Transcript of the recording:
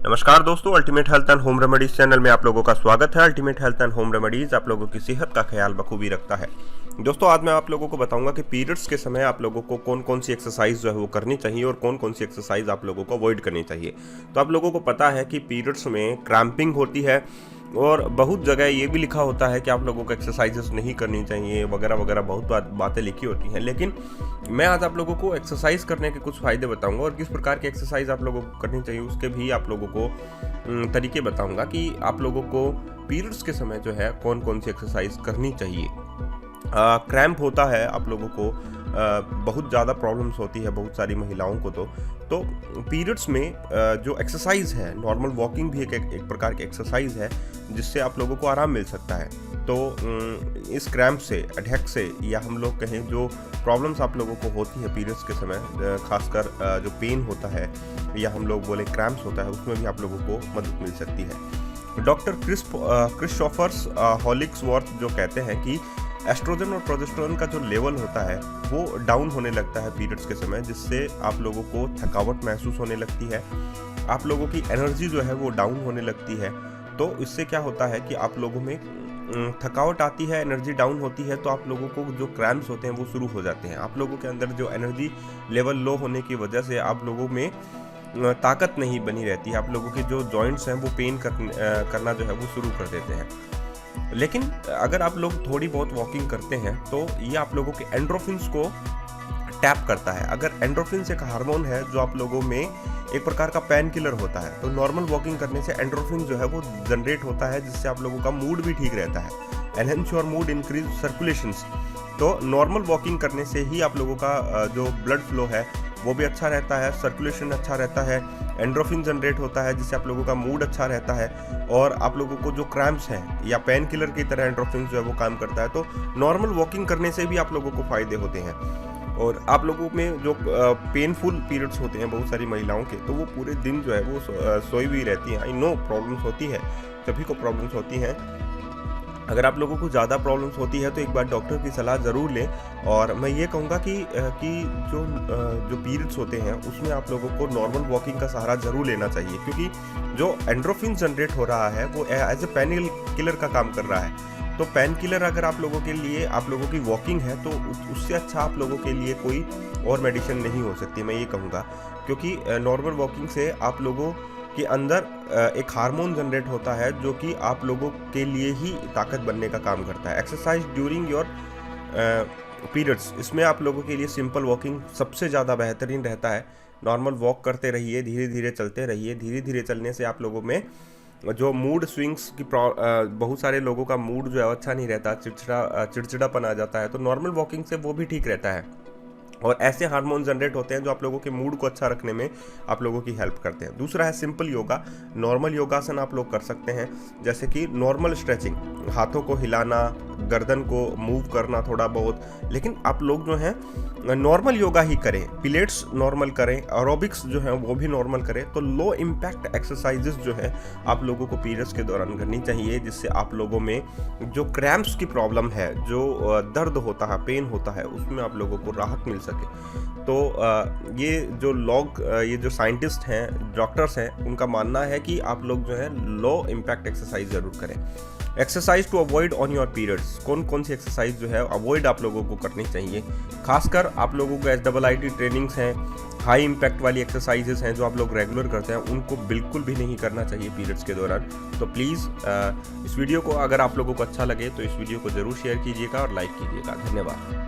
नमस्कार दोस्तों, ultimate health and home remedies channel में आप लोगों का स्वागत है। Ultimate health and home remedies आप लोगों की सेहत का ख्याल बखूबी रखता है। दोस्तों, आज मैं आप लोगों को बताऊंगा कि पीरियड्स के समय आप लोगों को कौन कौन सी एक्सरसाइज जो है वो करनी चाहिए और कौन कौन सी एक्सरसाइज आप लोगों को अवॉइड करनी चाहिए। तो आप लोगों को पता है कि पीरियड्स में क्रैम्पिंग होती है और बहुत जगह ये भी लिखा होता है कि आप लोगों को एक्सरसाइजेस नहीं करनी चाहिए वगैरह वगैरह, बहुत बातें लिखी होती हैं। लेकिन मैं आज आप लोगों को एक्सरसाइज करने के कुछ फ़ायदे बताऊंगा और किस प्रकार की एक्सरसाइज आप लोगों को करनी चाहिए उसके भी आप लोगों को तरीके बताऊंगा कि आप लोगों को पीरियड्स के समय जो है कौन कौन सी एक्सरसाइज करनी चाहिए। क्रैम्प होता है आप लोगों को, बहुत ज़्यादा प्रॉब्लम्स होती है बहुत सारी महिलाओं को। तो पीरियड्स में जो एक्सरसाइज है, नॉर्मल वॉकिंग भी एक प्रकार की एक्सरसाइज है जिससे आप लोगों को आराम मिल सकता है। तो इस क्रैम्प से, अटैक से, या हम लोग कहें जो प्रॉब्लम्स आप लोगों को होती है पीरियड्स के समय, खासकर जो पेन होता है या हम लोग बोले क्रैम्प्स होता है, उसमें भी आप लोगों को मदद मिल सकती है। डॉक्टर क्रिस्टोफर्स हॉलिक्सवर्थ जो कहते हैं कि एस्ट्रोजन और प्रोजेस्टेरोन का जो लेवल होता है वो डाउन होने लगता है पीरियड्स के समय, जिससे आप लोगों को थकावट महसूस होने लगती है, आप लोगों की एनर्जी जो है वो डाउन होने लगती है। तो इससे क्या होता है कि आप लोगों में थकावट आती है, एनर्जी डाउन होती है, तो आप लोगों को जो क्रैम्प्स होते हैं वो शुरू हो जाते हैं। आप लोगों के अंदर जो एनर्जी लेवल लो होने की वजह से आप लोगों में ताकत नहीं बनी रहती है, आप लोगों के जो जॉइंट्स हैं वो पेन करना जो है वो शुरू कर देते हैं। लेकिन अगर आप लोग थोड़ी बहुत वॉकिंग करते हैं तो ये आप लोगों के एंड्रोफिन्स को टैप करता है। अगर एंड्रोफिन्स एक हार्मोन है जो आप लोगों में एक प्रकार का पेन किलर होता है, तो नॉर्मल वॉकिंग करने से एंड्रोफिन जो है वो जनरेट होता है, जिससे आप लोगों का मूड भी ठीक रहता है। Enhance your mood, increase circulations. तो नॉर्मल वॉकिंग करने से ही आप लोगों का जो ब्लड फ्लो है वो भी अच्छा रहता है, सर्कुलेशन अच्छा रहता है, एंड्रोफिन जनरेट होता है जिससे आप लोगों का मूड अच्छा रहता है, और आप लोगों को जो क्रैम्प्स हैं या पेन किलर की तरह एंड्रोफिन जो है वो काम करता है। तो नॉर्मल वॉकिंग करने से भी आप लोगों को फायदे होते हैं। और आप लोगों में जो पेनफुल पीरियड्स होते हैं बहुत सारी महिलाओं के, तो वो पूरे दिन जो है वो सोई हुई रहती हैं। आई नो प्रॉब्लम्स होती है, सभी को प्रॉब्लम्स होती हैं। अगर आप लोगों को ज़्यादा प्रॉब्लम्स होती है तो एक बार डॉक्टर की सलाह ज़रूर लें। और मैं ये कहूँगा कि जो पीरियड्स होते हैं उसमें आप लोगों को नॉर्मल वॉकिंग का सहारा ज़रूर लेना चाहिए, क्योंकि जो एंड्रोफिन जनरेट हो रहा है वो एज ए पेन किलर का काम कर रहा है। तो पेन किलर अगर आप लोगों के लिए, आप लोगों की वॉकिंग है, तो उससे अच्छा आप लोगों के लिए कोई और मेडिसिन नहीं हो सकती, मैं ये कहूँगा। क्योंकि नॉर्मल वॉकिंग से आप लोगों के अंदर एक हार्मोन जनरेट होता है जो कि आप लोगों के लिए ही ताकत बनने का काम करता है। एक्सरसाइज ड्यूरिंग योर पीरियड्स, इसमें आप लोगों के लिए सिंपल वॉकिंग सबसे ज़्यादा बेहतरीन रहता है। नॉर्मल वॉक करते रहिए, धीरे धीरे चलते रहिए। धीरे धीरे चलने से आप लोगों में जो मूड स्विंग्स की बहुत सारे लोगों का मूड जो है अच्छा नहीं रहता, चिड़चिड़ापन आ जाता है, तो नॉर्मल वॉकिंग से वो भी ठीक रहता है। और ऐसे हार्मोन जनरेट होते हैं जो आप लोगों के मूड को अच्छा रखने में आप लोगों की हेल्प करते हैं। दूसरा है सिंपल योगा। नॉर्मल योगासन आप लोग कर सकते हैं, जैसे कि नॉर्मल स्ट्रेचिंग, हाथों को हिलाना, गर्दन को मूव करना थोड़ा बहुत। लेकिन आप लोग जो हैं नॉर्मल योगा ही करें, पिलेट्स नॉर्मल करें, एरोबिक्स जो है वो भी नॉर्मल करें। तो लो इम्पैक्ट एक्सरसाइजेस जो है आप लोगों को पीरियड्स के दौरान करनी चाहिए, जिससे आप लोगों में जो क्रैम्प्स की प्रॉब्लम है, जो दर्द होता है, पेन होता है, उसमें आप लोगों को राहत मिल सके। तो ये जो साइंटिस्ट हैं, डॉक्टर्स हैं, उनका मानना है कि आप लोग जो है लो इम्पैक्ट एक्सरसाइज जरूर करें। Exercise to avoid on your periods, कौन कौन सी एक्सरसाइज जो है अवॉइड आप लोगों को करनी चाहिए। खासकर आप लोगों को SIIT ट्रेनिंग्स हैं, हाई इम्पैक्ट वाली एक्सरसाइजेस हैं जो आप लोग रेगुलर करते हैं, उनको बिल्कुल भी नहीं करना चाहिए पीरियड्स के दौरान। तो प्लीज़ इस वीडियो को अगर आप लोगों को अच्छा लगे तो इस वीडियो को ज़रूर शेयर कीजिएगा और लाइक कीजिएगा। धन्यवाद।